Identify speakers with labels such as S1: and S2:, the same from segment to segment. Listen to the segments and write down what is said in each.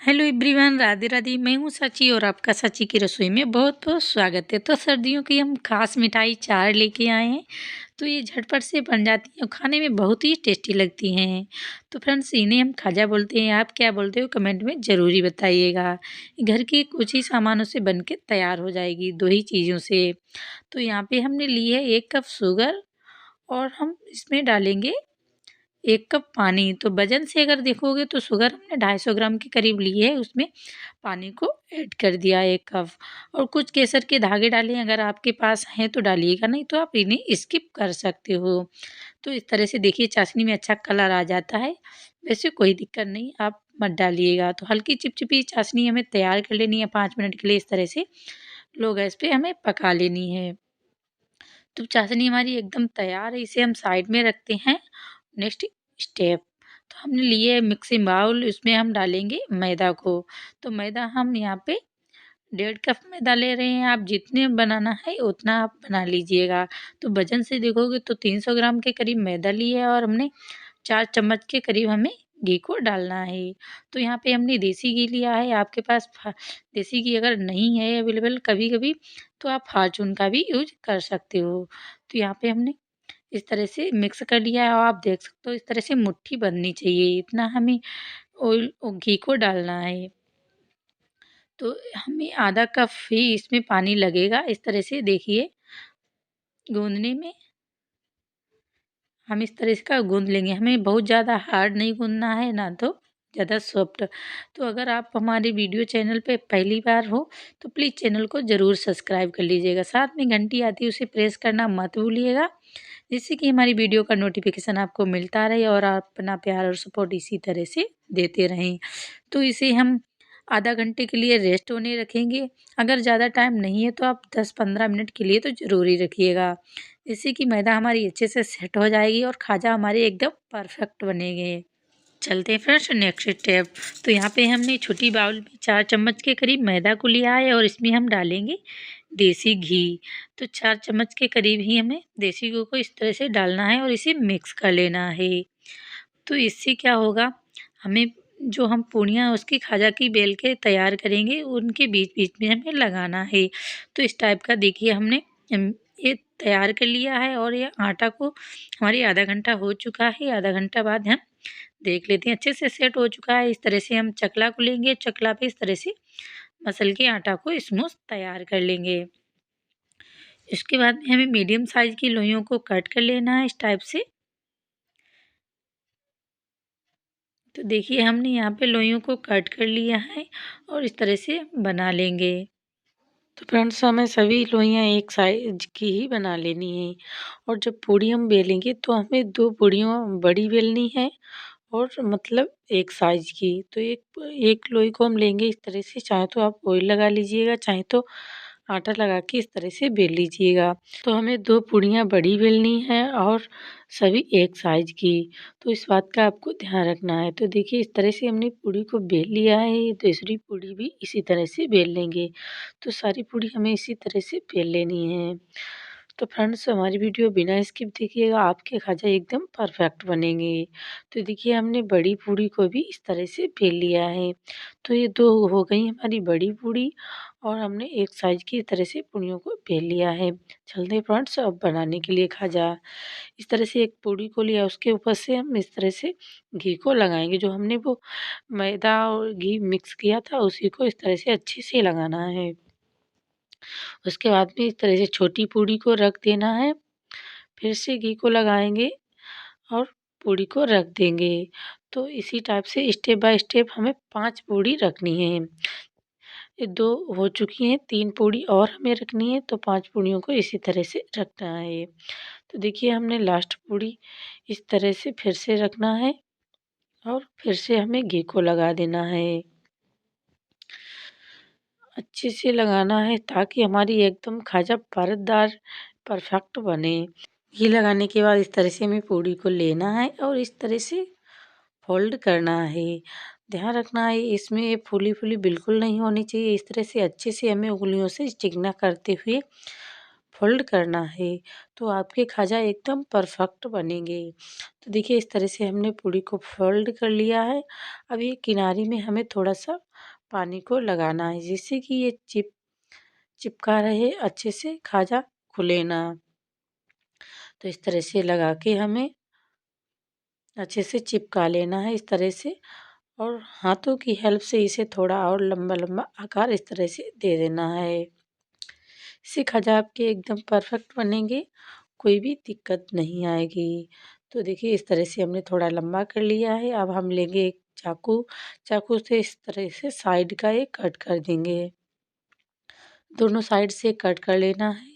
S1: Hello everyone, Radhe Radhe. मैं हूँ सची और आपका सची की रसोई में बहुत बहुत स्वागत है। तो सर्दियों की हम खास मिठाई चार लेके आए हैं। तो ये झटपट से बन जाती हैं और खाने में बहुत ही टेस्टी लगती हैं। तो फ्रेंड्स, इन्हें हम खाजा बोलते हैं। आप क्या बोलते हो कमेंट में ज़रूर ही बताइएगा। घर के कुछ ही सामानों से बन के तैयार हो जाएगी, दो ही चीज़ों से। तो यहाँ पे हमने ली है 1 कप शुगर और हम इसमें डालेंगे 1 कप पानी। तो वज़न से अगर देखोगे तो शुगर हमने 250 ग्राम के करीब ली है, उसमें पानी को ऐड कर दिया 1 कप। और कुछ केसर के धागे डाले हैं, अगर आपके पास हैं तो डालिएगा, नहीं तो आप इन्हें स्किप कर सकते हो। तो इस तरह से देखिए चाशनी में अच्छा कलर आ जाता है। वैसे कोई दिक्कत नहीं, आप मत डालिएगा। तो हल्की चिपचिपी चाशनी हमें तैयार कर लेनी है 5 मिनट के लिए। इस तरह से लो गैस पे हमें पका लेनी है। तो चाशनी हमारी एकदम तैयार है, इसे हम साइड में रखते हैं। नेक्स्ट स्टेप, तो हमने लिए मिक्सिंग बाउल, इसमें हम डालेंगे मैदा को। तो मैदा हम यहाँ पे 1.5 कप मैदा ले रहे हैं। आप जितने बनाना है उतना आप बना लीजिएगा। तो वजन से देखोगे तो 300 ग्राम के करीब मैदा लिया है और हमने 4 चम्मच के करीब हमें घी को डालना है। तो यहाँ पे हमने देसी घी लिया है। आपके पास देसी घी अगर नहीं है अवेलेबल कभी कभी, तो आप फॉर्चून का भी यूज कर सकते हो। तो यहाँ पे हमने इस तरह से मिक्स कर लिया है और आप देख सकते हो इस तरह से मुट्ठी बननी चाहिए, इतना हमें ऑयल घी को डालना है। तो हमें आधा कप ही इसमें पानी लगेगा। इस तरह से देखिए गूँदने में हम इस तरह इसका गूँद लेंगे। हमें बहुत ज़्यादा हार्ड नहीं गूँदना है, ना तो ज़्यादा सॉफ्ट। तो अगर आप हमारे वीडियो चैनल पे पहली बार हो तो प्लीज़ चैनल को ज़रूर सब्सक्राइब कर लीजिएगा। साथ में घंटी आती है, उसे प्रेस करना मत भूलिएगा, जिससे कि हमारी वीडियो का नोटिफिकेशन आपको मिलता रहे और आप अपना प्यार और सपोर्ट इसी तरह से देते रहें। तो इसे हम आधा घंटे के लिए रेस्ट होने रखेंगे। अगर ज़्यादा टाइम नहीं है तो आप 10-15 मिनट के लिए तो ज़रूर ही रखिएगा, जिससे कि मैदा हमारी अच्छे से सेट हो जाएगी और खाजा हमारे एकदम परफेक्ट बनेंगे। चलते हैं फ्रेंड्स नेक्स्ट स्टेप। तो यहाँ पे हमने छोटी बाउल में 4 चम्मच के करीब मैदा को लिया है और इसमें हम डालेंगे देसी घी। तो 4 चम्मच के करीब ही हमें देसी घी को इस तरह से डालना है और इसे मिक्स कर लेना है। तो इससे क्या होगा, हमें जो हम पूड़ियाँ उसकी खाजा की बेल के तैयार करेंगे उनके बीच बीच में हमें लगाना है। तो इस टाइप का देखिए हमने ये तैयार कर लिया है और ये आटा को हमारी आधा घंटा हो चुका है। आधा घंटा बाद हम देख लेते हैं अच्छे से सेट हो चुका है। इस तरह से हम चकला को लेंगे, चकला पे इस तरह से मसल के आटा को स्मूथ तैयार कर लेंगे। इसके बाद में हमें मीडियम साइज़ की लोइयों को कट कर लेना है इस टाइप से। तो देखिए हमने यहाँ पे लोइयों को कट कर लिया है और इस तरह से बना लेंगे। तो फ्रेंड्स, हमें सभी लोइयाँ एक साइज की ही बना लेनी है। और जब पूड़ी हम बेलेंगे तो हमें 2 पूड़ियाँ बड़ी बेलनी है और मतलब एक साइज की। तो एक एक लोई को हम लेंगे इस तरह से, चाहे तो आप ऑयल लगा लीजिएगा, चाहे तो आटा लगा के इस तरह से बेल लीजिएगा। तो हमें 2 पूड़ियाँ बड़ी बेलनी है और सभी एक साइज की। तो इस बात का आपको ध्यान रखना है। तो देखिए इस तरह से हमने पूड़ी को बेल लिया है, दूसरी पूड़ी भी इसी तरह से बेल लेंगे। तो सारी पूड़ी हमें इसी तरह से बेल लेनी है। तो फ्रेंड्स, हमारी वीडियो बिना स्किप देखिएगा, आपके खाजा एकदम परफेक्ट बनेंगे। तो देखिए हमने बड़ी पूड़ी को भी इस तरह से बेल लिया है। तो ये 2 हो गई हमारी बड़ी पूड़ी और हमने एक साइज की तरह से पूड़ियों को बेल लिया है। चलते हैं फ्रेंड्स अब बनाने के लिए खाजा। इस तरह से एक पूड़ी को लिया, उसके ऊपर से हम इस तरह से घी को लगाएँगे। जो हमने वो मैदा और घी मिक्स किया था उसी को इस तरह से अच्छे से लगाना है। उसके बाद में इस तरह से छोटी पूड़ी को रख देना है, फिर से घी को लगाएँगे और पूड़ी को रख देंगे। तो इसी टाइप से स्टेप बाय स्टेप हमें 5 पूड़ी रखनी है। ये 2 हो चुकी हैं, 3 पूड़ी और हमें रखनी है, तो 5 पूड़ियों को इसी तरह से रखना है। तो देखिए हमने लास्ट पूड़ी इस तरह से फिर से रखना है और फिर से हमें घी को लगा देना है। अच्छे से लगाना है ताकि हमारी एकदम खाजा परतदार परफेक्ट बने। घी लगाने के बाद इस तरह से हमें पूड़ी को लेना है और इस तरह से फ़ोल्ड करना है। ध्यान रखना है इसमें फूली-फूली बिल्कुल नहीं होनी चाहिए। इस तरह से अच्छे से हमें उँगलियों से चिकना करते हुए फोल्ड करना है, तो आपके खाजा एकदम परफेक्ट बनेंगे। तो देखिए इस तरह से हमने पूड़ी को फोल्ड कर लिया है। अब ये किनारे में हमें थोड़ा सा पानी को लगाना है, जिससे कि ये चिपका रहे, अच्छे से खाजा खुले ना। तो इस तरह से लगा के हमें अच्छे से चिपका लेना है इस तरह से, और हाथों की हेल्प से इसे थोड़ा और लंबा लंबा आकार इस तरह से दे देना है। इससे खाजा आपके एकदम परफेक्ट बनेंगे, कोई भी दिक्कत नहीं आएगी। तो देखिए इस तरह से हमने थोड़ा लंबा कर लिया है। अब हम लेंगे एक चाकू, चाकू से इस तरह से साइड का एक कट कर देंगे। दोनों साइड से कट कर लेना है,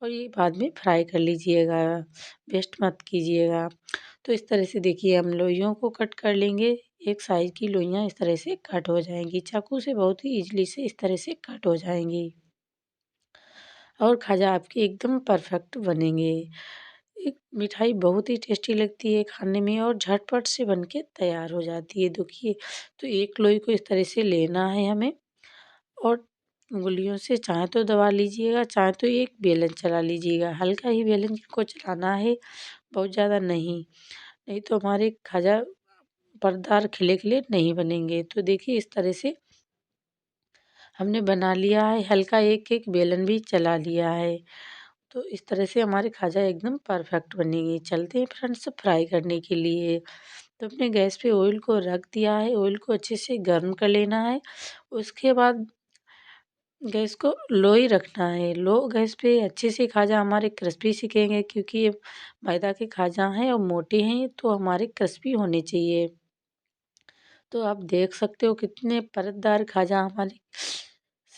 S1: और ये बाद में फ्राई कर लीजिएगा, वेस्ट मत कीजिएगा। तो इस तरह से देखिए हम लोइयों को कट कर लेंगे। एक साइज की लोइयाँ इस तरह से कट हो जाएंगी, चाकू से बहुत ही ईजिली से इस तरह से कट हो जाएंगी, और खाजा आपके एकदम परफेक्ट बनेंगे। एक मिठाई बहुत ही टेस्टी लगती है खाने में, और झटपट से बन के तैयार हो जाती है। देखिए तो एक लोई को इस तरह से लेना है हमें, और उंगलियों से चाहे तो दबा लीजिएगा, चाहे तो एक बेलन चला लीजिएगा। हल्का ही बेलन को चलाना है, बहुत ज़्यादा नहीं, नहीं तो हमारे खाजा परदार खिले खिले नहीं बनेंगे। तो देखिए इस तरह से हमने बना लिया है, हल्का एक एक बेलन भी चला लिया है। तो इस तरह से हमारे खाजा एकदम परफेक्ट बनेंगे। चलते हैं फ्रेंड्स फ्राई करने के लिए। तो अपने गैस पे ऑयल को रख दिया है, ऑयल को अच्छे से गर्म कर लेना है। उसके बाद गैस को लो ही रखना है, लो गैस पे अच्छे से खाजा हमारे क्रिस्पी सिकेंगे, क्योंकि ये मैदा के खाजा हैं और मोटे हैं, तो हमारे क्रिस्पी होने चाहिए। तो आप देख सकते हो कितने परतदार खाजा हमारे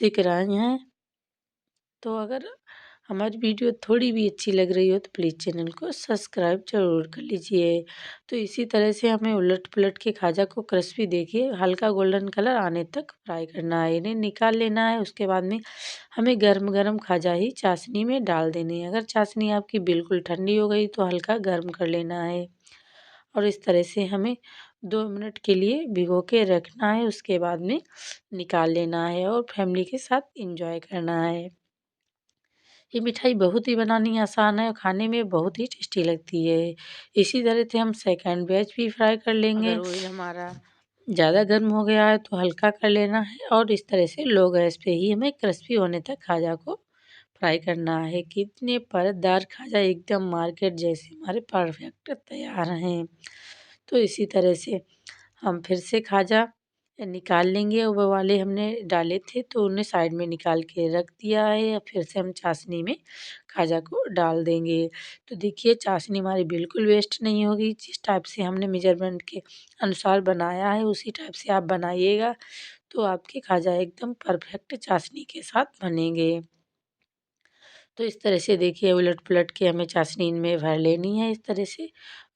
S1: सिक रहे हैं। तो अगर हमारी वीडियो थोड़ी भी अच्छी लग रही हो तो प्लीज़ चैनल को सब्सक्राइब जरूर कर लीजिए। तो इसी तरह से हमें उलट पुलट के खाजा को क्रिस्पी देखिए हल्का गोल्डन कलर आने तक फ्राई करना है, इन्हें निकाल लेना है। उसके बाद में हमें गर्म गर्म खाजा ही चाशनी में डाल देनी है। अगर चाशनी आपकी बिल्कुल ठंडी हो गई तो हल्का गर्म कर लेना है, और इस तरह से हमें 2 मिनट के लिए भिगो के रखना है। उसके बाद में निकाल लेना है और फैमिली के साथ इंजॉय करना है। ये मिठाई बहुत ही बनानी आसान है और खाने में बहुत ही टेस्टी लगती है। इसी तरह से हम सेकंड बैच भी फ्राई कर लेंगे। अगर ऑयल हमारा ज़्यादा गर्म हो गया है तो हल्का कर लेना है, और इस तरह से लो गैस पे ही हमें क्रिस्पी होने तक खाजा को फ्राई करना है। कितने परतदार खाजा एकदम मार्केट जैसे हमारे परफेक्ट तैयार हैं। तो इसी तरह से हम फिर से खाजा निकाल लेंगे, और वो वाले हमने डाले थे तो उन्हें साइड में निकाल के रख दिया है। फिर से हम चाशनी में खाजा को डाल देंगे। तो देखिए चाशनी हमारी बिल्कुल वेस्ट नहीं होगी, जिस टाइप से हमने मेजरमेंट के अनुसार बनाया है उसी टाइप से आप बनाइएगा, तो आपके खाजा एकदम परफेक्ट चाशनी के साथ बनेंगे। तो इस तरह से देखिए उलट पुलट के हमें चाशनी इनमें भर लेनी है। इस तरह से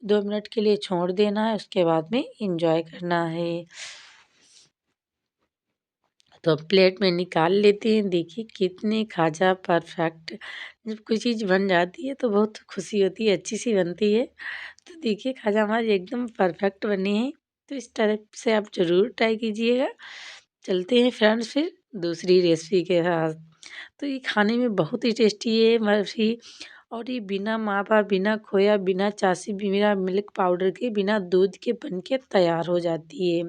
S1: 2 मिनट के लिए छोड़ देना है, उसके बाद में इंजॉय करना है। तो अब प्लेट में निकाल लेते हैं। देखिए कितने खाजा परफेक्ट, जब कोई चीज़ बन जाती है तो बहुत खुशी होती है, अच्छी सी बनती है। तो देखिए खाजा हमारे एकदम परफेक्ट बने हैं। तो इस टाइप से आप ज़रूर ट्राई कीजिएगा। चलते हैं फ्रेंड्स फिर दूसरी रेसिपी के साथ। तो ये खाने में बहुत ही टेस्टी है बर्फ़ी, और ये बिना मावा, बिना खोया, बिना चाशनी, बिना मिल्क पाउडर के, बिना दूध के बन के तैयार हो जाती है।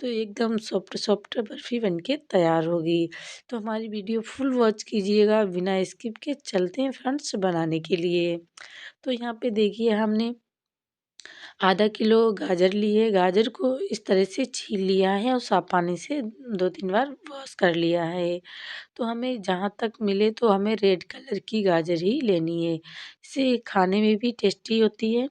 S1: तो एकदम सॉफ्ट सॉफ्ट बर्फ़ी बनके तैयार होगी। तो हमारी वीडियो फुल वॉच कीजिएगा बिना स्किप के। चलते हैं फ्रेंड्स बनाने के लिए। तो यहाँ पे देखिए हमने आधा किलो गाजर ली है। गाजर को इस तरह से छील लिया है और साफ पानी से 2-3 बार वॉश कर लिया है। तो हमें जहाँ तक मिले तो हमें रेड कलर की गाजर ही लेनी है। इससे खाने में भी टेस्टी होती है,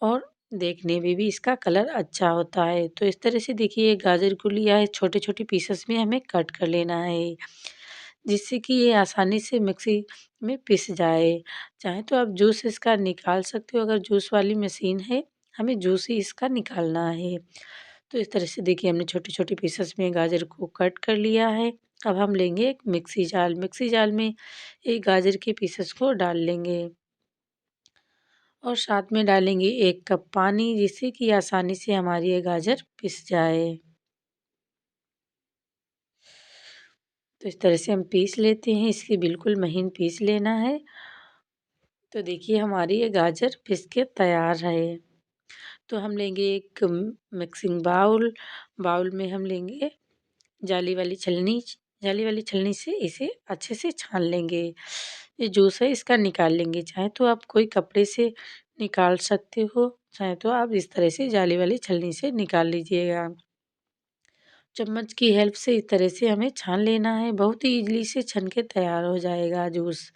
S1: और देखने में भी इसका कलर अच्छा होता है। तो इस तरह से देखिए गाजर को लिया है, छोटे-छोटे पीसेस में हमें कट कर लेना है, जिससे कि ये आसानी से मिक्सी में पिस जाए। चाहे तो आप जूस इसका निकाल सकते हो, अगर जूस वाली मशीन है, हमें जूस ही इसका निकालना है। तो इस तरह से देखिए हमने छोटे-छोटे पीसेस में गाजर को कट कर लिया है। अब हम लेंगे एक मिक्सी जार में एक गाजर के पीसेस को डाल लेंगे, और साथ में डालेंगे 1 कप पानी, जिससे कि आसानी से हमारी ये गाजर पिस जाए। तो इस तरह से हम पीस लेते हैं, इसकी बिल्कुल महीन पीस लेना है। तो देखिए हमारी ये गाजर पीस के तैयार है। तो हम लेंगे एक मिक्सिंग बाउल, बाउल में हम लेंगे जाली वाली छलनी, जाली वाली छलनी से इसे अच्छे से छान लेंगे। ये जूस है इसका निकाल लेंगे, चाहे तो आप कोई कपड़े से निकाल सकते हो, चाहे तो आप इस तरह से जाली वाली छलनी से निकाल लीजिएगा। चम्मच की हेल्प से इस तरह से हमें छान लेना है, बहुत ही ईज़िली से छन के तैयार हो जाएगा जूस।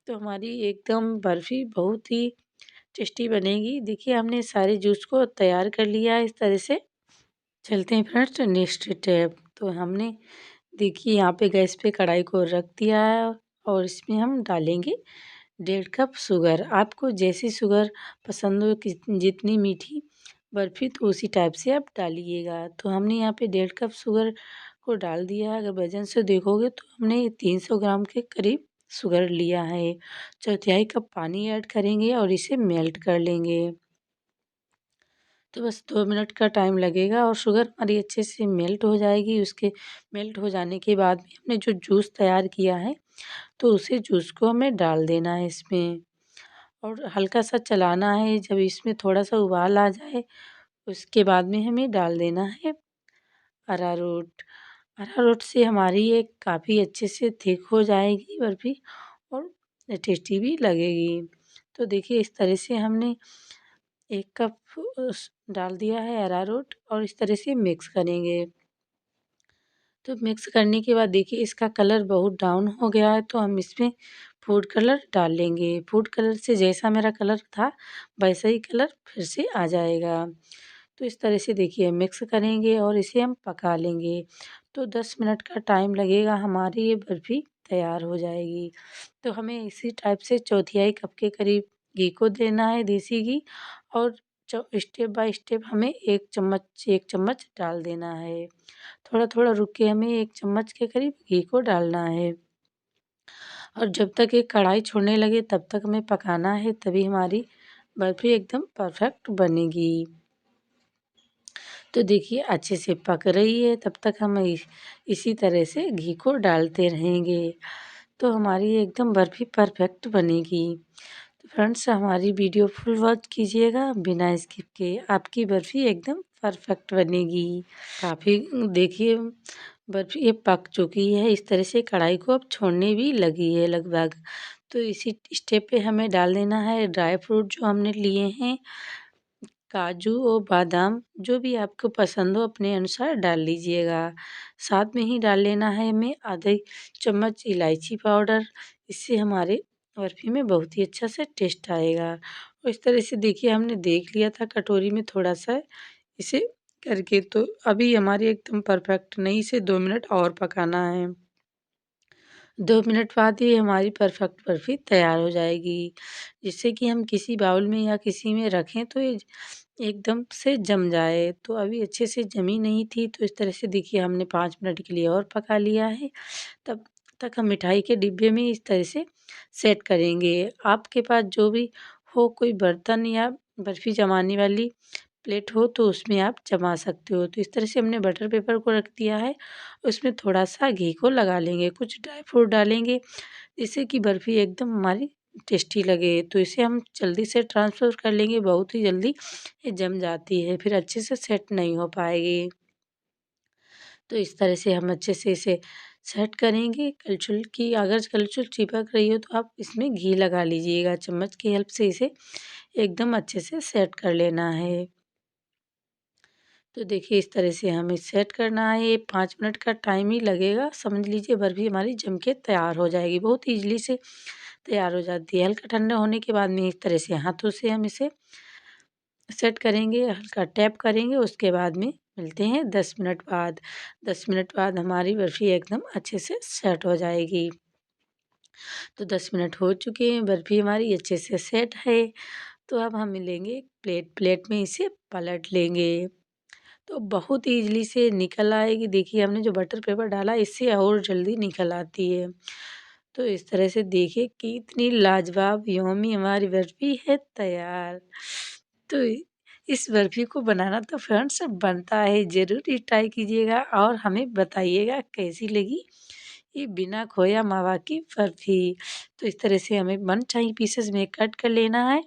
S1: तो हमारी एकदम बर्फ़ी बहुत ही टेस्टी बनेगी। देखिए हमने सारे जूस को तैयार कर लिया है इस तरह से। चलते हैं फ्रेंड्स नेक्स्ट स्टेप। तो हमने देखिए यहाँ पे गैस पे कढ़ाई को रख दिया है और इसमें हम डालेंगे 1.5 कप शुगर। आपको जैसी शुगर पसंद हो, जितनी मीठी बर्फ़ी तो उसी टाइप से आप डालिएगा। तो हमने यहाँ पे 1.5 कप शुगर को डाल दिया है। अगर वज़न से देखोगे तो हमने 300 ग्राम के करीब शुगर लिया है। चौथाई कप पानी ऐड करेंगे और इसे मेल्ट कर लेंगे। तो बस 2 मिनट का टाइम लगेगा और शुगर हमारी अच्छे से मेल्ट हो जाएगी। उसके मेल्ट हो जाने के बाद में हमने जो जूस तैयार किया है तो उसे जूस को हमें डाल देना है इसमें और हल्का सा चलाना है। जब इसमें थोड़ा सा उबाल आ जाए उसके बाद में हमें डाल देना है अरारोट। अरारोट से हमारी ये काफ़ी अच्छे से थिक हो जाएगी बर्फ़ी और टेस्टी भी लगेगी। तो देखिए इस तरह से हमने 1 कप डाल दिया है अरारोट और इस तरह से मिक्स करेंगे। तो मिक्स करने के बाद देखिए इसका कलर बहुत डाउन हो गया है तो हम इसमें फूड कलर डाल लेंगे। फूड कलर से जैसा मेरा कलर था वैसा ही कलर फिर से आ जाएगा। तो इस तरह से देखिए मिक्स करेंगे और इसे हम पका लेंगे। तो 10 मिनट का टाइम लगेगा, हमारी ये बर्फ़ी तैयार हो जाएगी। तो हमें इसी टाइप से चौथाई कप के करीब घी को देना है, देसी घी, और स्टेप बाय स्टेप हमें 1 चम्मच डाल देना है। थोड़ा-थोड़ा रुक के हमें 1 चम्मच के करीब घी को डालना है और जब तक ये कढ़ाई छोड़ने लगे तब तक हमें पकाना है, तभी हमारी बर्फ़ी एकदम परफ़ेक्ट बनेगी। तो देखिए अच्छे से पक रही है, तब तक हम इसी तरह से घी को डालते रहेंगे, तो हमारी एकदम बर्फ़ी परफ़ेक्ट बनेगी। तो फ्रेंड्स हमारी वीडियो फुल वॉच कीजिएगा बिना स्किप के, आपकी बर्फ़ी एकदम परफ़ेक्ट बनेगी। काफ़ी देखिए बर्फ़ी ये पक चुकी है, इस तरह से कढ़ाई को अब छोड़ने भी लगी है लगभग। तो इसी स्टेप पे हमें डाल देना है ड्राई फ्रूट जो हमने लिए हैं, काजू और बादाम जो भी आपको पसंद हो अपने अनुसार डाल लीजिएगा। साथ में ही डाल लेना है हमें आधे चम्मच इलायची पाउडर, इससे हमारे बर्फ़ी में बहुत ही अच्छा से टेस्ट आएगा। और इस तरह से देखिए हमने देख लिया था कटोरी में थोड़ा-सा इसे करके, तो अभी हमारी एकदम परफ़ेक्ट नहीं, इसे 2 मिनट और पकाना है। 2 मिनट बाद ये हमारी परफ़ेक्ट बर्फ़ी तैयार हो जाएगी, जिससे कि हम किसी बाउल में या किसी में रखें तो ये एकदम से जम जाए। तो अभी अच्छे से जमी नहीं थी, तो इस तरह से देखिए हमने 5 मिनट के लिए और पका लिया है। तब तक हम मिठाई के डिब्बे में इस तरह से सेट करेंगे। आपके पास जो भी हो कोई बर्तन या बर्फ़ी जमाने वाली प्लेट हो तो उसमें आप जमा सकते हो। तो इस तरह से हमने बटर पेपर को रख दिया है, उसमें थोड़ा-सा घी को लगा लेंगे, कुछ ड्राई फ्रूट डालेंगे जिससे कि बर्फ़ी एकदम हमारी टेस्टी लगे। तो इसे हम जल्दी से ट्रांसफ़र कर लेंगे, बहुत ही जल्दी ये जम जाती है, फिर अच्छे से सेट नहीं हो पाएगी। तो इस तरह से हम अच्छे से इसे सेट करेंगे। कलछुल की अगर कलछुल चिपक रही हो तो आप इसमें घी लगा लीजिएगा, चम्मच की हेल्प से इसे एकदम अच्छे से सेट कर लेना है। तो देखिए इस तरह से हमें सेट करना है, ये 5 मिनट का टाइम ही लगेगा, समझ लीजिए बर्फ़ी हमारी जम के तैयार हो जाएगी, बहुत ईज़िली से तैयार हो जाती है। हल्का ठंडा होने के बाद में इस तरह से हाथों से हम इसे सेट करेंगे, हल्का टैप करेंगे, उसके बाद में मिलते हैं 10 मिनट बाद। 10 मिनट बाद हमारी बर्फ़ी एकदम अच्छे से सेट हो जाएगी। तो 10 मिनट हो चुके हैं, बर्फ़ी हमारी अच्छे से सेट है। तो अब हम लेंगे एक प्लेट, प्लेट में इसे पलट लेंगे। तो बहुत ईज़िली से निकल आएगी। देखिए हमने जो बटर पेपर डाला इससे और जल्दी निकल आती है। तो इस तरह से देखिए कितनी लाजवाब यम्मी हमारी बर्फ़ी है तैयार। तो इस बर्फ़ी को बनाना तो फ्रेंड्स बनता है, ज़रूर ट्राई कीजिएगा और हमें बताइएगा कैसी लगी ये बिना खोया मावा की बर्फी। तो इस तरह से हमें मनचाही पीसेस में कट कर लेना है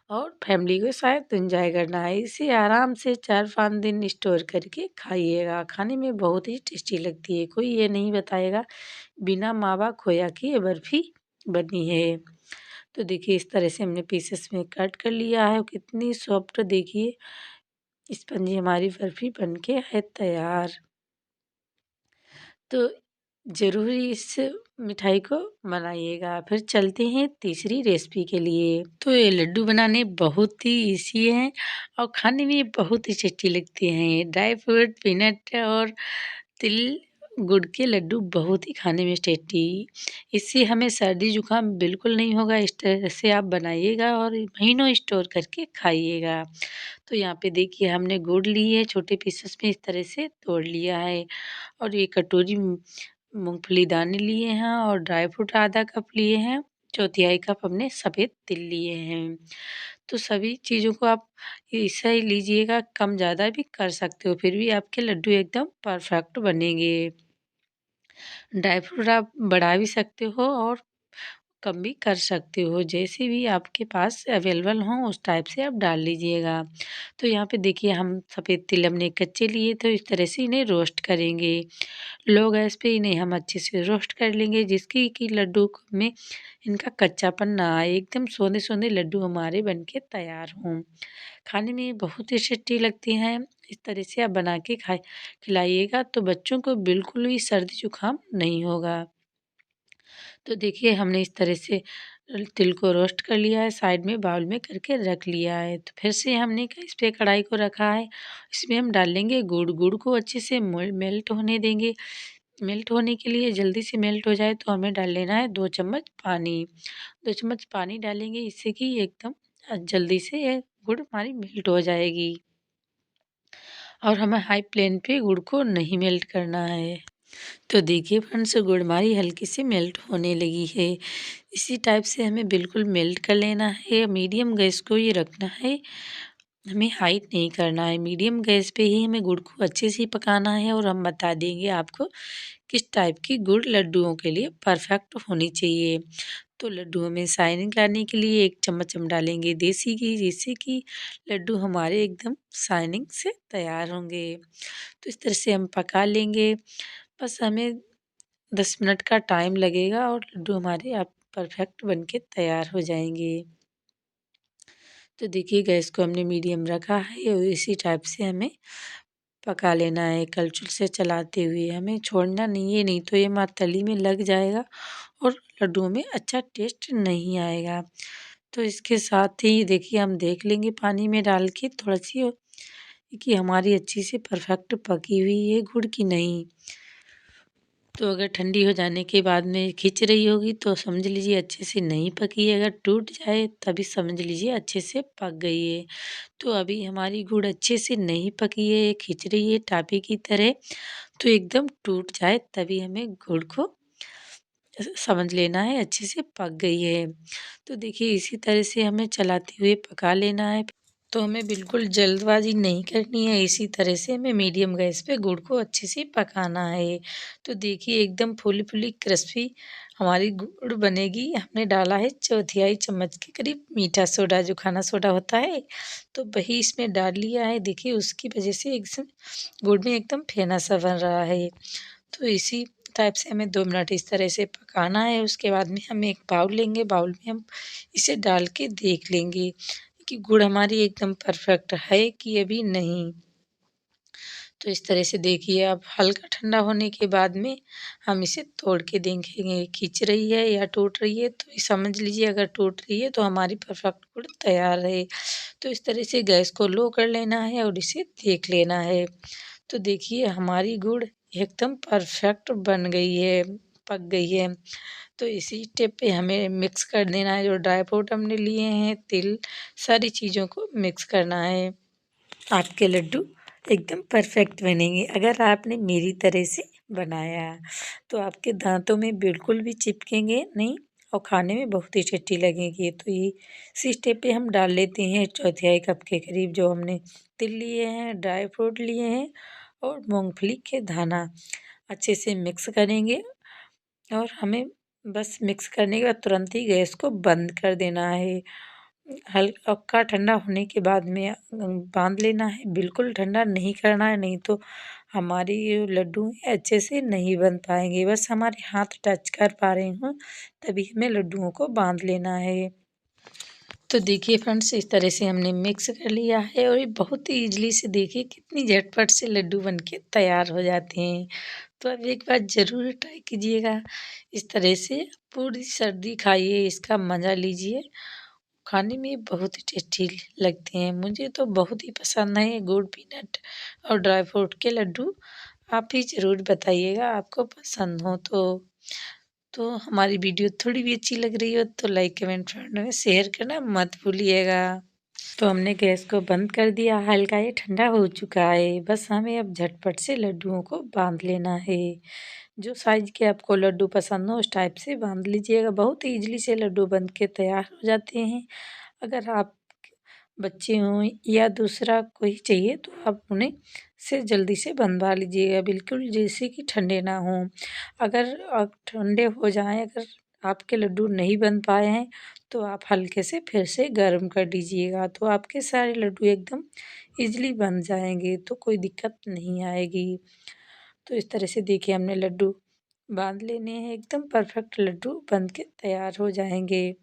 S1: और फैमिली के साथ एंजॉय करना है। इसे आराम से 4-5 दिन स्टोर करके खाइएगा, खाने में बहुत ही टेस्टी लगती है। कोई ये नहीं बताएगा बिना मावा खोया की ये बर्फ़ी बनी है। तो देखिए इस तरह से हमने पीसेस में कट कर लिया है और कितनी सॉफ्ट देखिए स्पंजी हमारी बर्फ़ी बनके है तैयार। तो ज़रूर इस मिठाई को बनाइएगा। फिर चलते हैं तीसरी रेसिपी के लिए। तो ये लड्डू बनाने बहुत ही ईज़ी हैं और खाने में बहुत ही टेस्टी लगते हैं। ड्राई फ्रूट, पीनट और तिल गुड़ के लड्डू बहुत ही खाने में टेस्टी। इससे हमें सर्दी जुकाम बिल्कुल नहीं होगा। इस तरह से आप बनाइएगा और महीनों स्टोर करके खाइएगा। तो यहाँ पे देखिए हमने गुड़ ली है, छोटे पीसेस में इस तरह से तोड़ लिया है और ये कटोरी मूँगफली दाने लिए हैं और ड्राई फ्रूट आधा कप लिए हैं, चौथाई कप हमने सफ़ेद तिल लिए हैं। तो सभी चीज़ों को आप ऐसा ही लीजिएगा, कम ज़्यादा भी कर सकते हो, फिर भी आपके लड्डू एकदम परफेक्ट बनेंगे। ड्राई फ्रूट आप बढ़ा भी सकते हो और कम भी कर सकते हो, जैसे भी आपके पास अवेलेबल हों उस टाइप से आप डाल लीजिएगा। तो यहाँ पे देखिए हम सफ़ेद तिल हमने कच्चे लिए तो इस तरह से इन्हें रोस्ट करेंगे। लो गैस पे इन्हें हम अच्छे से रोस्ट कर लेंगे जिसकी कि लड्डू में इनका कच्चापन ना आए, एकदम सोने-सोने लड्डू हमारे बनके तैयार हों। खाने में बहुत ही टेस्टी लगती हैं, इस तरह से आप बना के खिलाइएगा तो बच्चों को बिल्कुल भी सर्दी जुकाम नहीं होगा। तो देखिए हमने इस तरह से तिल को रोस्ट कर लिया है, साइड में बाउल में करके रख लिया है। तो फिर से हमने इस पे कढ़ाई को रखा है, इसमें हम डाल लेंगे गुड़। गुड़ को अच्छे से मेल्ट होने देंगे। मेल्ट होने के लिए जल्दी से मेल्ट हो जाए तो हमें डाल लेना है 2 चम्मच पानी। 2 चम्मच पानी डालेंगे इससे कि एकदम जल्दी से ये गुड़ हमारी मेल्ट हो जाएगी और हमें हाई फ्लेम पे गुड़ को नहीं मेल्ट करना है। तो देखिए फ्रेंड्स गुड़ हमारी हल्की सी मेल्ट होने लगी है। इसी टाइप से हमें बिल्कुल मेल्ट कर लेना है। मीडियम गैस को ये रखना है, हमें हाई नहीं करना है। मीडियम गैस पे ही हमें गुड़ को अच्छे से पकाना है और हम बता देंगे आपको किस टाइप की गुड़ लड्डुओं के लिए परफेक्ट होनी चाहिए। तो लड्डुओं में शाइनिंग लाने के लिए 1 चम्मच हम डालेंगे देसी घी, जिससे कि लड्डू हमारे एकदम शाइनिंग से तैयार होंगे। तो इस तरह से हम पका लेंगे। बस हमें 10 मिनट का टाइम लगेगा और लड्डू हमारे आप परफेक्ट बनके तैयार हो जाएंगे। तो देखिए गैस को हमने मीडियम रखा है और इसी टाइप से हमें पका लेना है, कलछुल से चलाते हुए हमें छोड़ना नहीं है, नहीं तो ये तली में लग जाएगा और लड्डुओं में अच्छा टेस्ट नहीं आएगा। तो इसके साथ ही देखिए हम देख लेंगे पानी में डाल के थोड़ा सी कि हमारी अच्छी से परफेक्ट पकी हुई है गुड़ की नहीं। तो अगर ठंडी हो जाने के बाद में खिंच रही होगी तो समझ लीजिए अच्छे से नहीं पकी है, अगर टूट जाए तभी समझ लीजिए अच्छे से पक गई है। तो अभी हमारी गुड़ अच्छे से नहीं पकी है, खिंच रही है टापी की तरह, तो एकदम टूट जाए तभी हमें गुड़ को समझ लेना है अच्छे से पक गई है। तो देखिए इसी तरह से हमें चलाते हुए पका लेना है। तो हमें बिल्कुल जल्दबाजी नहीं करनी है, इसी तरह से हमें मीडियम गैस पे गुड़ को अच्छे से पकाना है। तो देखिए एकदम फूली-फूली क्रिस्पी हमारी गुड़ बनेगी। हमने डाला है चौथाई चम्मच के करीब मीठा सोडा, जो खाना सोडा होता है, तो वही इसमें डाल लिया है। देखिए उसकी वजह से एकदम गुड़ में एकदम फेना-सा बन रहा है। तो इसी टाइप से हमें 2 मिनट इस तरह से पकाना है। उसके बाद में हम एक बाउल लेंगे, बाउल में हम इसे डाल के देख लेंगे कि गुड़ हमारी एकदम परफेक्ट है कि अभी नहीं। तो इस तरह से देखिए अब हल्का ठंडा होने के बाद में हम इसे तोड़ के देखेंगे, खींच रही है या टूट रही है, तो समझ लीजिए अगर टूट रही है तो हमारी परफेक्ट गुड़ तैयार है। तो इस तरह से गैस को लो कर लेना है और इसे देख लेना है। तो देखिए हमारी गुड़ एकदम परफेक्ट बन गई है, पक गई है। तो इसी स्टेप पे हमें मिक्स कर देना है, जो ड्राई फ्रूट हमने लिए हैं, तिल, सारी चीज़ों को मिक्स करना है। आपके लड्डू एकदम परफेक्ट बनेंगे अगर आपने मेरी तरह से बनाया, तो आपके दांतों में बिल्कुल भी चिपकेंगे नहीं और खाने में बहुत ही टेस्टी लगेंगे। तो ये इसी स्टेप पे हम डाल लेते हैं चौथाई कप के करीब जो हमने तिल लिए हैं, ड्राई फ्रूट लिए हैं और मूँगफली के दाना। अच्छे से मिक्स करेंगे और हमें बस मिक्स करने के बाद तुरंत ही गैस को बंद कर देना है। हल्का ठंडा होने के बाद में बांध लेना है, बिल्कुल ठंडा नहीं करना है, नहीं तो हमारे ये लड्डू अच्छे से नहीं बन पाएंगे। बस हमारे हाथ टच कर पा रहे हों तभी हमें लड्डुओं को बांध लेना है। तो देखिए फ्रेंड्स, इस तरह से हमने मिक्स कर लिया है और ये बहुत ही ईज़िली से देखिए कितनी झटपट से लड्डू बनके तैयार हो जाते हैं। तो आप एक बार ज़रूर ट्राई कीजिएगा इस तरह से, पूरी सर्दी खाइए, इसका मज़ा लीजिए। खाने में बहुत ही टेस्टी लगते हैं, मुझे तो बहुत ही पसंद है गुड़ पीनट और ड्राई फ्रूट के लड्डू। आप भी ज़रूर बताइएगा आपको पसंद हो तो हमारी वीडियो थोड़ी भी अच्छी लग रही हो तो लाइक कमेंट फ्रेंड में शेयर करना मत भूलिएगा। तो हमने गैस को बंद कर दिया, हल्का ये ठंडा हो चुका है। बस हमें अब झटपट से लड्डुओं को बांध लेना है। जो साइज़ के आपको लड्डू पसंद हो उस टाइप से बांध लीजिएगा, बहुत ही ईजिली से लड्डू बन के तैयार हो जाते हैं। अगर आप बच्चे हों या दूसरा कोई चाहिए तो आप उन्हें से जल्दी से बनवा लीजिएगा, बिल्कुल जैसे कि ठंडे ना हों। अगर ठंडे हो जाएँ, अगर आपके लड्डू नहीं बन पाए हैं तो आप हल्के से फिर से गर्म कर लीजिएगा, तो आपके सारे लड्डू एकदम ईज़िली बन जाएँगे, तो कोई दिक्कत नहीं आएगी। तो इस तरह से देखिए हमने लड्डू बांध लेने हैं, एकदम परफेक्ट लड्डू बन के तैयार हो जाएँगे।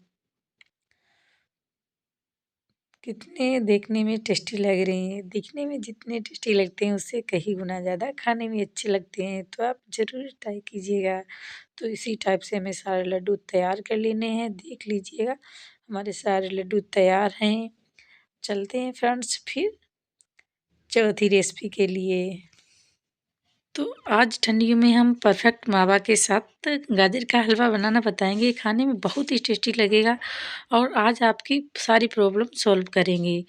S1: कितने देखने में टेस्टी लग रही हैं, दिखने में जितने टेस्टी लगते हैं उससे कहीं गुना ज़्यादा खाने में अच्छे लगते हैं, तो आप ज़रूर ट्राई कीजिएगा। तो इसी टाइप से हमें सारे लड्डू तैयार कर लेने हैं, देख लीजिएगा हमारे सारे लड्डू तैयार हैं। चलते हैं फ्रेंड्स फिर चौथी रेसिपी के लिए। तो आज ठंडियों में हम परफेक्ट मावा के साथ गाजर का हलवा बनाना बताएंगे, खाने में बहुत ही टेस्टी लगेगा और आज आपकी सारी प्रॉब्लम सॉल्व करेंगे।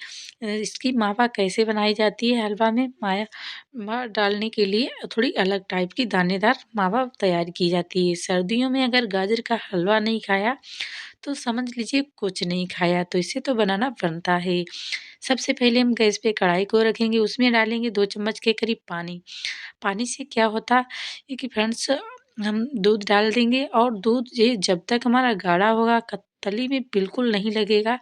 S1: इसकी मावा कैसे बनाई जाती है, हलवा में मावा डालने के लिए थोड़ी अलग टाइप की दानेदार मावा तैयार की जाती है। सर्दियों में अगर गाजर का हलवा नहीं खाया तो समझ लीजिए कुछ नहीं खाया, तो इसे तो बनाना बनता है। सबसे पहले हम गैस पे कढ़ाई को रखेंगे, उसमें डालेंगे 2 चम्मच के करीब पानी। पानी से क्या होता है कि फ्रेंड्स, हम दूध डाल देंगे और दूध ये जब तक हमारा गाढ़ा होगा, तली में बिल्कुल नहीं लगेगा,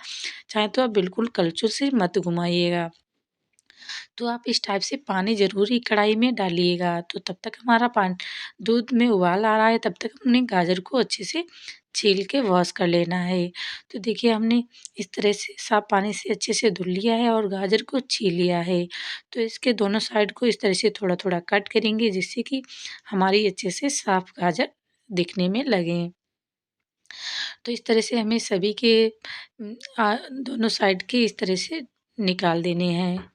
S1: चाहे तो आप बिल्कुल कलछुल से मत घुमाइएगा। तो आप इस टाइप से पानी ज़रूर ही कढ़ाई में डालिएगा। तो तब तक हमारा दूध में उबाल आ रहा है, तब तक हमने गाजर को अच्छे से छील के वॉश कर लेना है। तो देखिए हमने इस तरह से साफ पानी से अच्छे से धुल लिया है और गाजर को छील लिया है। तो इसके दोनों साइड को इस तरह से थोड़ा-थोड़ा कट करेंगे, जिससे कि हमारी अच्छे से साफ गाजर दिखने में लगें। तो इस तरह से हमें सभी के दोनों साइड के इस तरह से निकाल देने हैं।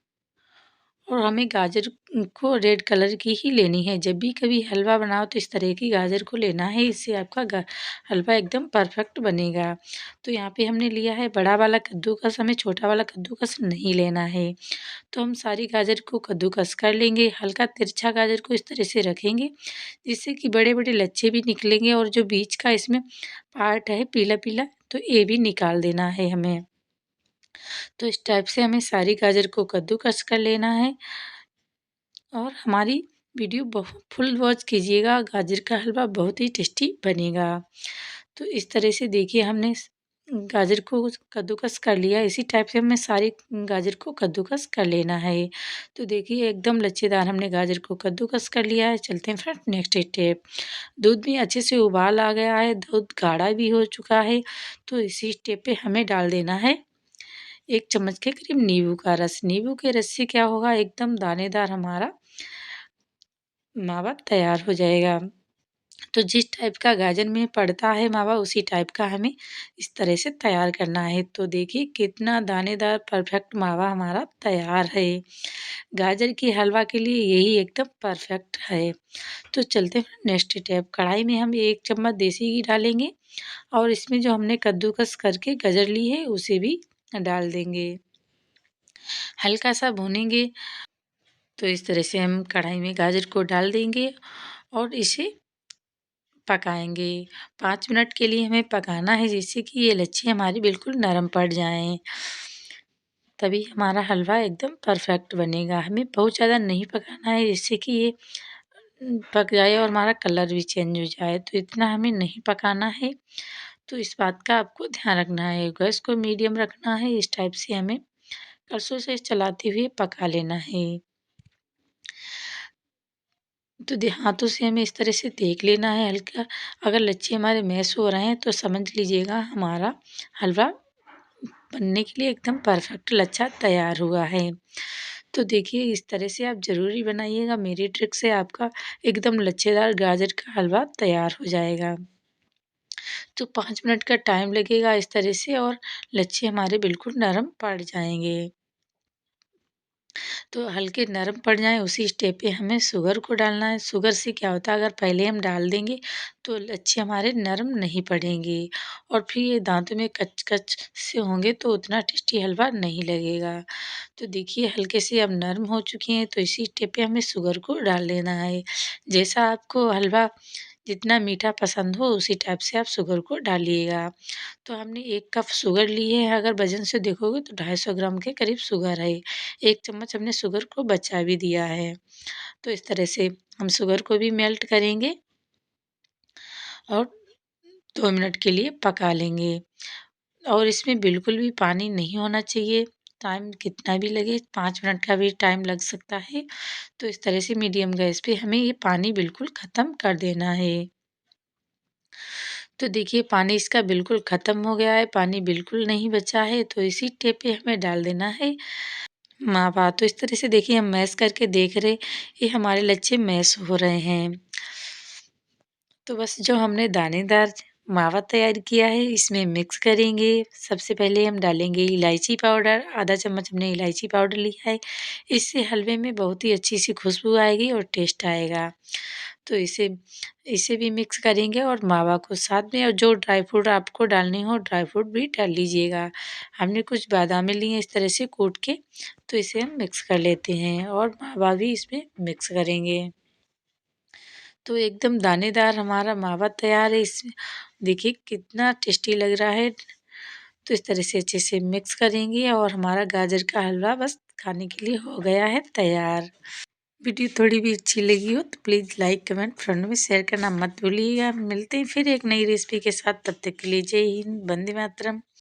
S1: और हमें गाजर को रेड कलर की ही लेनी है। जब भी कभी हलवा बनाओ तो इस तरह की गाजर को लेना है, इससे आपका हलवा एकदम परफेक्ट बनेगा। तो यहाँ पे हमने लिया है बड़ा वाला कद्दूकस, हमें छोटा वाला कद्दूकस नहीं लेना है। तो हम सारी गाजर को कद्दूकस कर लेंगे, हल्का तिरछा गाजर को इस तरह से रखेंगे जिससे कि बड़े-बड़े लच्छे भी निकलेंगे और जो बीच का इसमें पार्ट है पीला-पीला, तो ये भी निकाल देना है हमें। तो इस टाइप से हमें सारी गाजर को कद्दूकस कर लेना है और हमारी वीडियो बहुत फुल वॉच कीजिएगा, गाजर का हलवा बहुत ही टेस्टी बनेगा। तो इस तरह से देखिए हमने गाजर को कद्दूकस कर लिया, इसी टाइप से हमें सारी गाजर को कद्दूकस कर लेना है। तो देखिए एकदम लच्छेदार हमने गाजर को कद्दूकस कर लिया है। चलते हैं फ्रेंड नेक्स्ट स्टेप। दूध में अच्छे से उबाल आ गया है, दूध गाढ़ा भी हो चुका है, तो इसी स्टेप पे हमें डाल देना है 1 चम्मच के करीब नींबू का रस। नींबू के रस से क्या होगा, एकदम दानेदार हमारा मावा तैयार हो जाएगा। तो जिस टाइप का गाजर में पड़ता है मावा, उसी टाइप का हमें इस तरह से तैयार करना है। तो देखिए कितना दानेदार परफेक्ट मावा हमारा तैयार है। गाजर की हलवा के लिए यही एकदम परफेक्ट है। तो चलते हैं नेक्स्ट स्टेप। कढ़ाई में हम 1 चम्मच देसी घी डालेंगे और इसमें जो हमने कद्दूकस करके गाजर ली है उसे भी डाल देंगे। हल्का सा भूनेंगे, तो इस तरह से हम कढ़ाई में गाजर को डाल देंगे और इसे पकाएंगे। 5 मिनट के लिए हमें पकाना है, जिससे कि ये लच्छे हमारी बिल्कुल नरम पड़ जाएँ। तभी हमारा हलवा एकदम परफेक्ट बनेगा। हमें बहुत ज़्यादा नहीं पकाना है, जिससे कि ये पक जाए और हमारा कलर भी चेंज हो जाए। तो इतना हमें नहीं पकाना है, तो इस बात का आपको ध्यान रखना है। गैस को मीडियम रखना है, इस टाइप से हमें कड़छुल से चलाते हुए पका लेना है। तो हाथों से हमें इस तरह से देख लेना है हल्का, अगर लच्छे हमारे मैश हो रहे हैं तो समझ लीजिएगा हमारा हलवा बनने के लिए एकदम परफेक्ट लच्छा तैयार हुआ है। तो देखिए इस तरह से आप ज़रूरी बनाइएगा, मेरी ट्रिक से आपका एकदम लच्छेदार गाजर का हलवा तैयार हो जाएगा। तो 5 मिनट का टाइम लगेगा इस तरह से, और लच्छे हमारे बिल्कुल नरम पड़ जाएँगे। तो हल्के नरम पड़ जाएँ उसी स्टेप पे हमें शुगर को डालना है। शुगर से क्या होता है, अगर पहले हम डाल देंगे तो लच्छे हमारे नरम नहीं पड़ेंगे और फिर ये दाँतों में कच-कच से होंगे तो उतना टेस्टी हलवा नहीं लगेगा। तो देखिए हल्के से अब नरम हो चुके हैं, तो इसी स्टेप पे हमें शुगर को डाल देना है। जैसा आपको हलवा जितना मीठा पसंद हो उसी टाइप से आप शुगर को डालिएगा। तो हमने 1 कप शुगर ली है, अगर वज़न से देखोगे तो 250 ग्राम के करीब शुगर है। 1 चम्मच हमने शुगर को बचा भी दिया है। तो इस तरह से हम शुगर को भी मेल्ट करेंगे और 2 मिनट के लिए पका लेंगे, और इसमें बिल्कुल भी पानी नहीं होना चाहिए। टाइम कितना भी लगे, 5 मिनट का भी टाइम लग सकता है। तो इस तरह से मीडियम गैस पे हमें ये पानी बिल्कुल ख़त्म कर देना है। तो देखिए पानी इसका बिल्कुल ख़त्म हो गया है, पानी बिल्कुल नहीं बचा है, तो इसी स्टेप पे हमें डाल देना है मावा। तो इस तरह से देखिए हम मैश करके देख रहे, ये हमारे लच्छे मैश हो रहे हैं। तो बस जो हमने दानेदार मावा तैयार किया है इसमें मिक्स करेंगे। सबसे पहले हम डालेंगे इलायची पाउडर, आधा चम्मच हमने इलायची पाउडर लिया है। इससे हलवे में बहुत ही अच्छी सी खुशबू आएगी और टेस्ट आएगा। तो इसे इसे भी मिक्स करेंगे और मावा को साथ में, और जो ड्राई फ्रूट आपको डालने हो ड्राई फ्रूट भी डाल लीजिएगा। हमने कुछ बादामें ली हैं इस तरह से कूट के, तो इसे हम मिक्स कर लेते हैं और मावा भी इसमें मिक्स करेंगे। तो एकदम दानेदार हमारा मावा तैयार है। इसमें देखिए कितना टेस्टी लग रहा है। तो इस तरह से अच्छे से मिक्स करेंगे और हमारा गाजर का हलवा बस खाने के लिए हो गया है तैयार। वीडियो थोड़ी भी अच्छी लगी हो तो प्लीज़ लाइक कमेंट फ्रेंड में शेयर करना मत भूलिएगा। मिलते हैं फिर एक नई रेसिपी के साथ, तब तक के लिए जय हिंद, वंदे मातरम।